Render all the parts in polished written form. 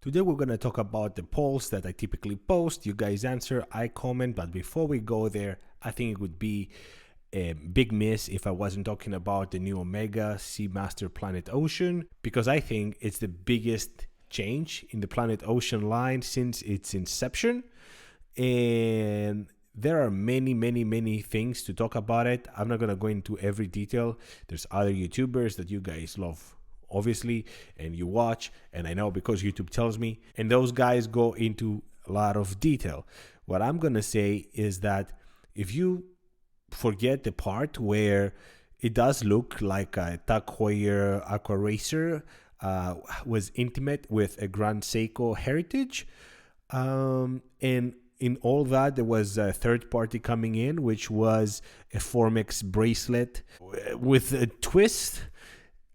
Today we're going to talk about the polls that I typically post. You guys answer, I comment, but before we go there, I think it would be a big miss if I wasn't talking about the new Omega Seamaster Planet Ocean, because I think it's the biggest change in the Planet Ocean line since its inception. And there are many things to talk about it. I'm not going to go into every detail. There's other YouTubers that you guys love, obviously, and you watch, and I know because YouTube tells me, and those guys go into a lot of detail. What I'm going to say is that if you forget the part where it does look like a Tag Heuer Aqua Racer was intimate with a Grand Seiko heritage, and in all that, there was a third party coming in, which was a Formex bracelet with a twist.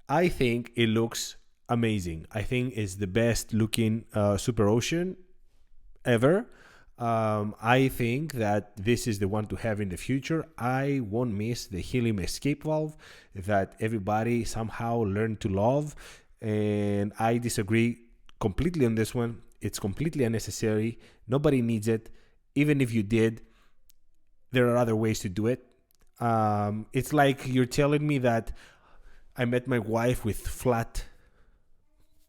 I think it looks amazing. I think it's the best looking Super Ocean ever. I think that this is the one to have in the future. I won't miss the helium escape valve that everybody somehow learned to love. And I disagree completely on this one. It's completely unnecessary. Nobody needs it. Even if you did, there are other ways to do it. It's like you're telling me that I met my wife with flat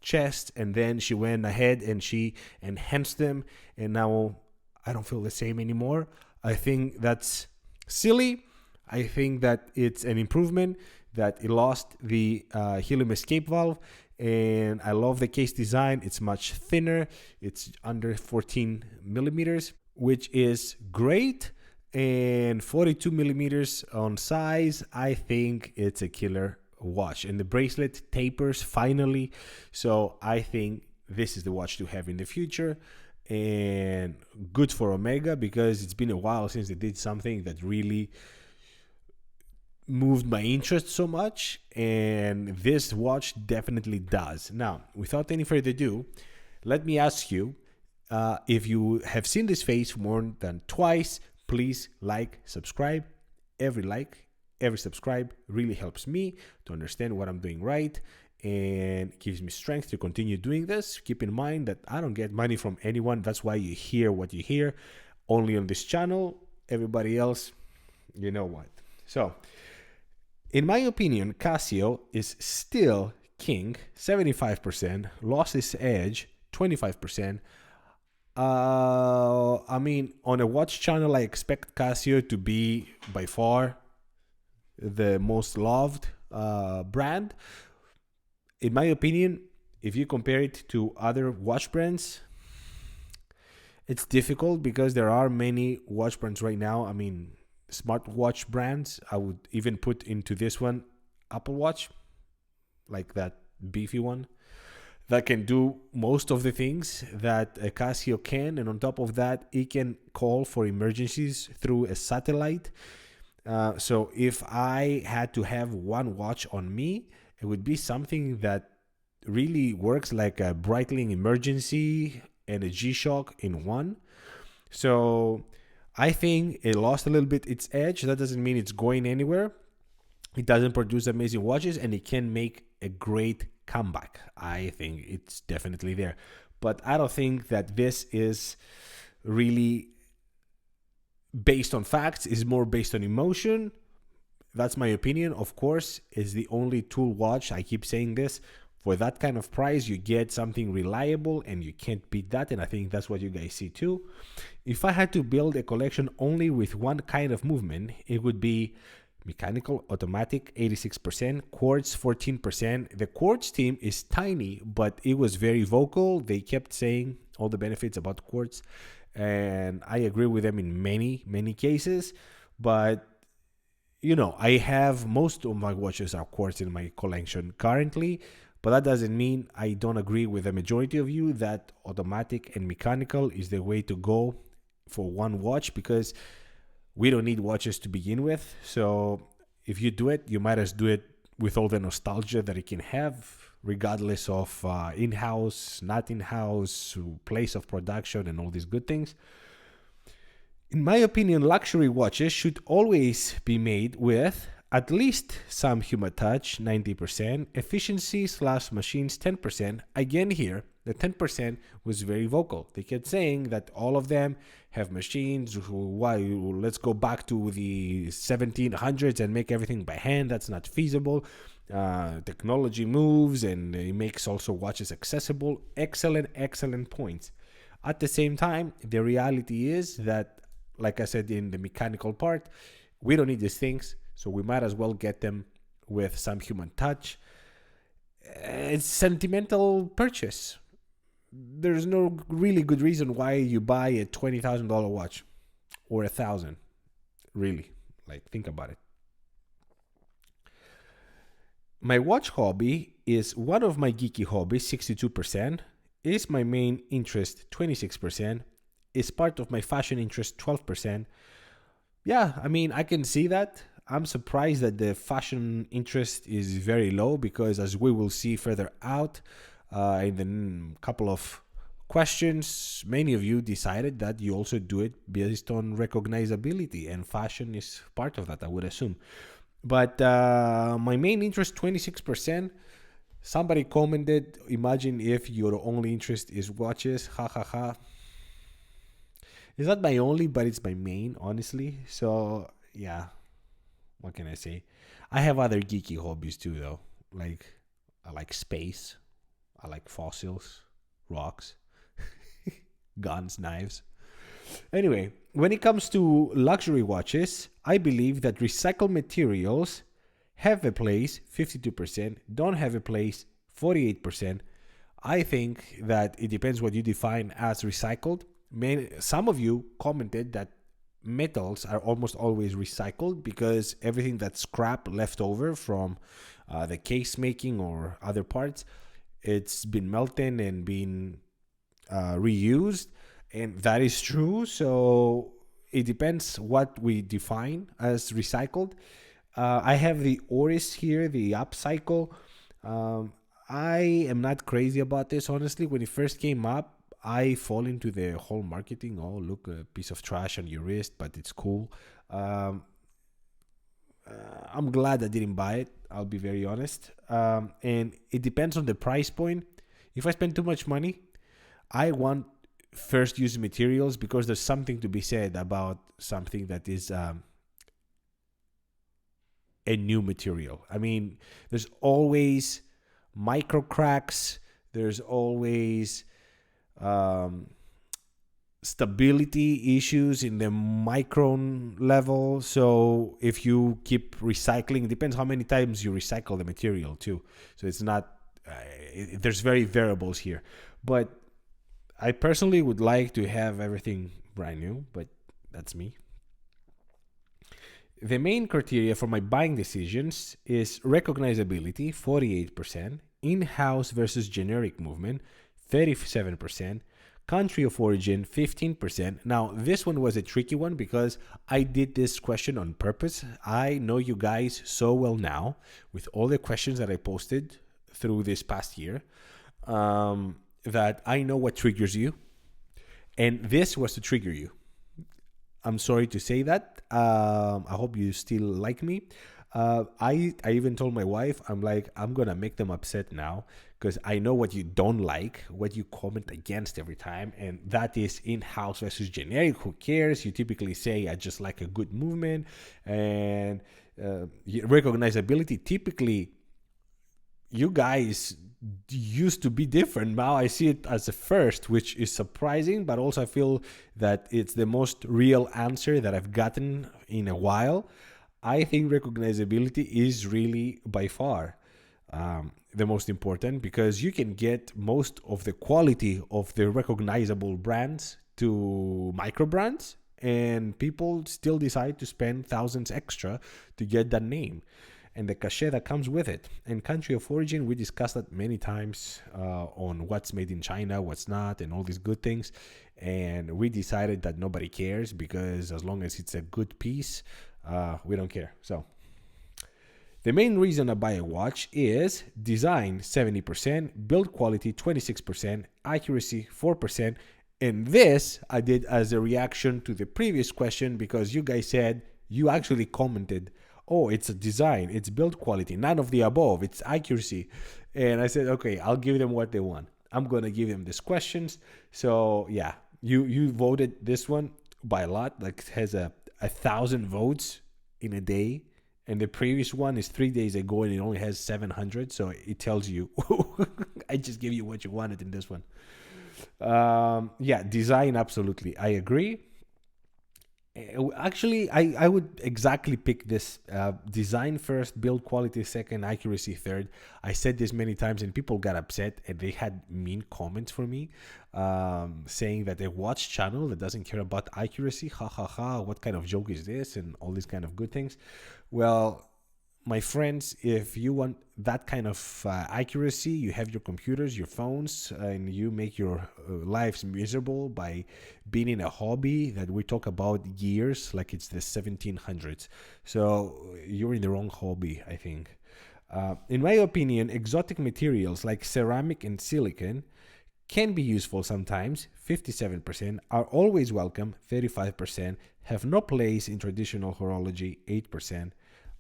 chest, and then she went ahead and she enhanced them, and now I don't feel the same anymore. I think that's silly. I think that it's an improvement, that it lost the helium escape valve, and I love the case design. It's much thinner. It's under 14 millimeters, which is great. And 42 millimeters on size, I think it's a killer watch. And the bracelet tapers finally, so I think this is the watch to have in the future. And good for Omega, because it's been a while since they did something that really moved my interest so much, and this watch definitely does. Now, without any further ado, let me ask you, if you have seen this face more than twice, please subscribe. Every subscribe really helps me to understand what I'm doing right and gives me strength to continue doing this. Keep in mind that I don't get money from anyone. That's why you hear what you hear only on this channel. Everybody else, you know what. So, in my opinion, Casio is still king, 75%, lost its edge, 25%. I mean, on a watch channel, I expect Casio to be by far the most loved brand. In my opinion, if you compare it to other watch brands, it's difficult because there are many watch brands right now. I mean, smartwatch brands. I would even put into this one Apple Watch, like that beefy one, that can do most of the things that a Casio can. And on top of that, it can call for emergencies through a satellite. So if I had to have one watch on me, it would be something that really works like a Breitling emergency and a G-Shock in one. So I think it lost a little bit its edge. That doesn't mean it's going anywhere. It doesn't produce amazing watches, and it can make a great comeback. I think it's definitely there. But I don't think that this is really based on facts. It's more based on emotion. That's my opinion. Of course, it's the only tool watch. I keep saying this. For that kind of price, you get something reliable, and you can't beat that. And I think that's what you guys see too. If I had to build a collection only with one kind of movement, it would be mechanical, automatic, 86%, Quartz, 14%. The Quartz team is tiny, but it was very vocal. They kept saying all the benefits about Quartz, and I agree with them in many cases. But you know, I have most of my watches are Quartz in my collection currently, but that doesn't mean I don't agree with the majority of you that automatic and mechanical is the way to go for one watch, because we don't need watches to begin with. So if you do it, you might as do it with all the nostalgia that it can have, regardless of in-house, not in-house, place of production, and all these good things. In my opinion, luxury watches should always be made with At least some human touch, 90%. Efficiency slash machines, 10%. Again here, the 10% was very vocal. They kept saying that all of them have machines. Why? Let's go back to the 1700s and make everything by hand. That's not feasible. Technology moves and it makes also watches accessible. Excellent points. At the same time, the reality is that, like I said in the mechanical part, we don't need these things, so we might as well get them with some human touch. It's sentimental purchase. There's no really good reason why you buy a $20,000 watch or $1,000. Really, like, think about it. My watch hobby is one of my geeky hobbies, 62%, is my main interest, 26%, is part of my fashion interest, 12%. Yeah, I mean, I can see that. I'm surprised that the fashion interest is very low because, as we will see further out in the couple of questions, many of you decided that you also do it based on recognizability, and fashion is part of that, I would assume. But my main interest, 26%. Somebody commented, imagine if your only interest is watches, ha ha ha. It's not my only, but it's my main, honestly. So, yeah, what can I say? I have other geeky hobbies too, though. Like, I like space. I like fossils, rocks, guns, knives. Anyway, when it comes to luxury watches, I believe that recycled materials have a place, 52%, don't have a place, 48%. I think that it depends what you define as recycled. Some of you commented that metals are almost always recycled because everything that's scrap left over from the case making or other parts, it's been melted and been reused, and that is true. So it depends what we define as recycled. I have the Oris here, the upcycle. I am not crazy about this, honestly. When it first came up, I fall into the whole marketing. Oh, look, a piece of trash on your wrist, but it's cool. I'm glad I didn't buy it. I'll be very honest. And it depends on the price point. If I spend too much money, I want first use materials because there's something to be said about something that is a new material. I mean, there's always micro cracks. There's always stability issues in the micron level. So if you keep recycling, it depends how many times you recycle the material too. So it's not, there's very variables here. But I personally would like to have everything brand new, but that's me. The main criteria for my buying decisions is recognizability, 48%, in-house versus generic movement, 37%, country of origin, 15%. Now, this one was a tricky one because I did this question on purpose. I know you guys so well now with all the questions that I posted through this past year that I know what triggers you. And this was to trigger you. I'm sorry to say that. I hope you still like me. I even told my wife, I'm like, I'm going to make them upset now because I know what you don't like, what you comment against every time. And that is in-house versus generic. Who cares? You typically say, I just like a good movement. And recognizability, typically, you guys used to be different. Now I see it as a first, which is surprising, but also I feel that it's the most real answer that I've gotten in a while. I think recognizability is really by far the most important because you can get most of the quality of the recognizable brands to micro brands, and people still decide to spend thousands extra to get that name and the cachet that comes with it. And country of origin, we discussed that many times on what's made in China, what's not, and all these good things. And we decided that nobody cares because as long as it's a good piece, we don't care. So the main reason I buy a watch is design, 70%, build quality, 26%, accuracy, 4%. And this I did as a reaction to the previous question because you guys said, you actually commented oh, it's a design, it's build quality, none of the above, it's accuracy. And I said, okay, I'll give them what they want. I'm gonna give them these questions. So yeah, you voted this one by a lot, like it has a 1,000 votes in a day, and the previous one is 3 days ago and it only has 700. So it tells you I just gave you what you wanted in this one. Yeah, design, absolutely, I agree. Actually, I would exactly pick this, design first, build quality second, accuracy third. I said this many times and people got upset and they had mean comments for me, saying that a watch channel that doesn't care about accuracy, ha ha ha, what kind of joke is this, and all these kind of good things. Well, my friends, if you want that kind of accuracy, you have your computers, your phones, and you make your lives miserable by being in a hobby that we talk about years like it's the 1700s. So you're in the wrong hobby, I think. In my opinion, exotic materials like ceramic and silicon can be useful sometimes, 57%, are always welcome, 35%, have no place in traditional horology, 8%.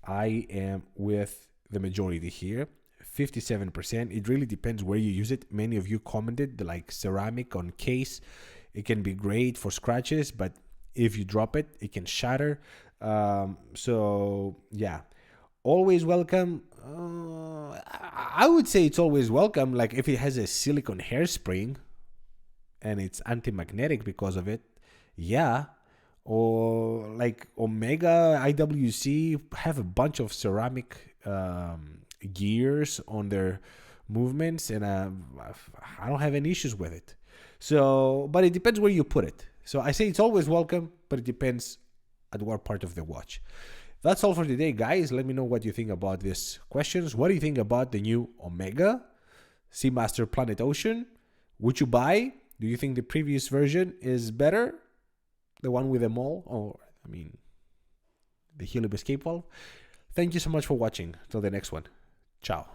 I am with the majority here, 57%. It really depends where you use it. Many of you commented like ceramic on case. It can be great for scratches, but if you drop it, it can shatter. So yeah, always welcome. I would say it's always welcome. Like if it has a silicone hairspring and it's anti-magnetic because of it, yeah. Or like Omega IWC have a bunch of ceramic gears on their movements, and I don't have any issues with it. So, but it depends where you put it. So I say it's always welcome, but it depends at what part of the watch. That's all for today, guys. Let me know what you think about these questions. What do you think about the new Omega Seamaster Planet Ocean? Would you buy? Do you think the previous version is better? The one with the mole, or I mean, the helium escape valve. Thank you so much for watching. Till the next one. Ciao.